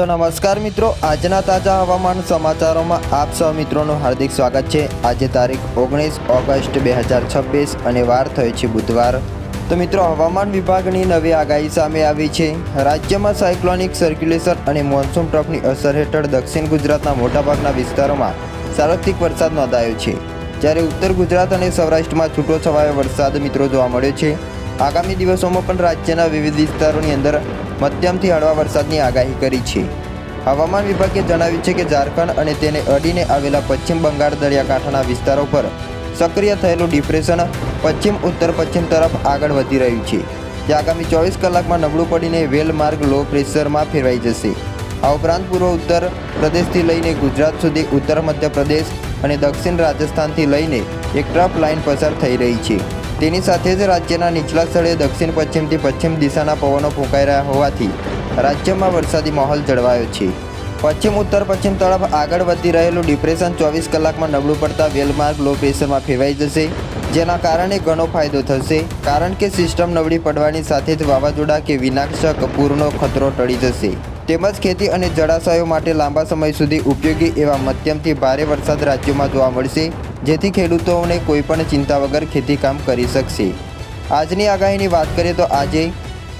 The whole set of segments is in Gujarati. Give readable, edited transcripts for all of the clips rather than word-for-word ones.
तो नमस्कार मित्रों, आजना ताजा हवामान समाचारों में आप सौ मित्रों हार्दिक स्वागत है। आज तारीख 19 ऑगस्ट 2026 અને વાર થયો છે બુધવાર। तो मित्रों, हवामान विभागની નવી આગાહી સામે આવી છે। રાજ્યમાં સાયક્લોનિક સર્ક્યુલેશન અને મોન્સૂન ટ્રફની અસર હેઠળ દક્ષિણ ગુજરાતના મોટાભાગના વિસ્તારોમાં સાર્વત્રિક વરસાદ નોંધાયો છે, જ્યારે ઉત્તર ગુજરાત અને સૌરાષ્ટ્રમાં છૂટોછવાયો વરસાદ મિત્રો જોવા મળ્યો છે। આગામી દિવસોમાં પણ રાજ્યના વિવિધ વિસ્તારોની અંદર મધ્યમથી હળવા વરસાદની આગાહી કરી છે। હવામાન વિભાગે જણાવ્યું છે કે ઝારખંડ અને તેને અડીને આવેલા પશ્ચિમ બંગાળ દરિયાકાંઠાના વિસ્તારો પર સક્રિય થયેલું ડિપ્રેશન પશ્ચિમ ઉત્તર પશ્ચિમ તરફ આગળ વધી રહ્યું છે, જે આગામી 24 કલાકમાં નબળું પડીને વેલ માર્ગ લો પ્રેશરમાં ફેરવાઈ જશે। આ ઉપરાંત પૂર્વ ઉત્તર પ્રદેશથી લઈને ગુજરાત સુધી, ઉત્તર મધ્યપ્રદેશ અને દક્ષિણ રાજસ્થાનથી લઈને એક ટ્રફ લાઇન પસાર થઈ રહી છે। તેની સાથે જ રાજ્યના નીચલા સ્થળે દક્ષિણ પશ્ચિમથી પશ્ચિમ દિશાના પવનો ફૂંકાઈ રહ્યા હોવાથી રાજ્યમાં વરસાદી માહોલ જળવાયો છે। પશ્ચિમ ઉત્તર પશ્ચિમ તરફ આગળ વધી રહેલું ડિપ્રેશન 24 કલાકમાં નબળું પડતા વેલમાર્ગ લો પ્રેશરમાં ફેરવાઈ જશે, જેના કારણે ઘણો ફાયદો થશે, કારણ કે સિસ્ટમ નબળી પડવાની સાથે જ વાવાઝોડા કે વિનાશક પૂરનો ખતરો ટળી જશે। તેમજ ખેતી અને જળાશયો માટે લાંબા સમય સુધી ઉપયોગી એવા મધ્યમથી ભારે વરસાદ રાજ્યોમાં જોવા મળશે, જેથી ખેડૂતોને કોઈપણ ચિંતા વગર ખેતીકામ કરી શકશે। આજની આગાહીની વાત કરીએ તો આજે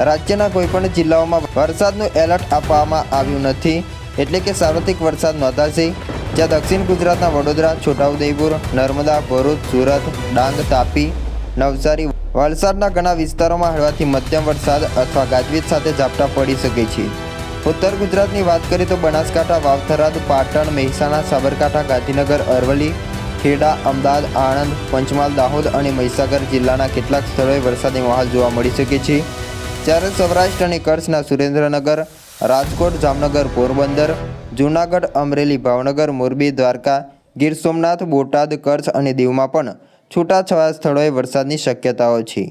રાજ્યના કોઈપણ જિલ્લાઓમાં વરસાદનું એલર્ટ આપવામાં આવ્યું નથી, એટલે કે સાર્વત્રિક વરસાદ નોંધાશે। જ્યાં દક્ષિણ ગુજરાતના વડોદરા, છોટાઉદેપુર, નર્મદા, ભરૂચ, સુરત, ડાંગ, તાપી, નવસારી, વલસાડના ઘણા વિસ્તારોમાં હળવાથી મધ્યમ વરસાદ અથવા ગાજવીજ સાથે ઝાપટા પડી શકે છે। ઉત્તર ગુજરાતની વાત કરીએ તો બનાસકાંઠા, વાવથરાદ, પાટણ, મહેસાણા, સાબરકાંઠા, ગાંધીનગર, અરવલ્લી, ખેડા, અમદાવાદ, આણંદ, પંચમહાલ, દાહોદ અને મહીસાગર જિલ્લાના કેટલાક સ્થળોએ વરસાદી માહોલ જોવા મળી શકે છે, જ્યારે સૌરાષ્ટ્ર અને કચ્છના સુરેન્દ્રનગર, રાજકોટ, જામનગર, પોરબંદર, જૂનાગઢ, અમરેલી, ભાવનગર, મોરબી, દ્વારકા, ગીર સોમનાથ, બોટાદ, કચ્છ અને દીવમાં પણ છૂટાછવાયા સ્થળોએ વરસાદની શક્યતાઓ છે।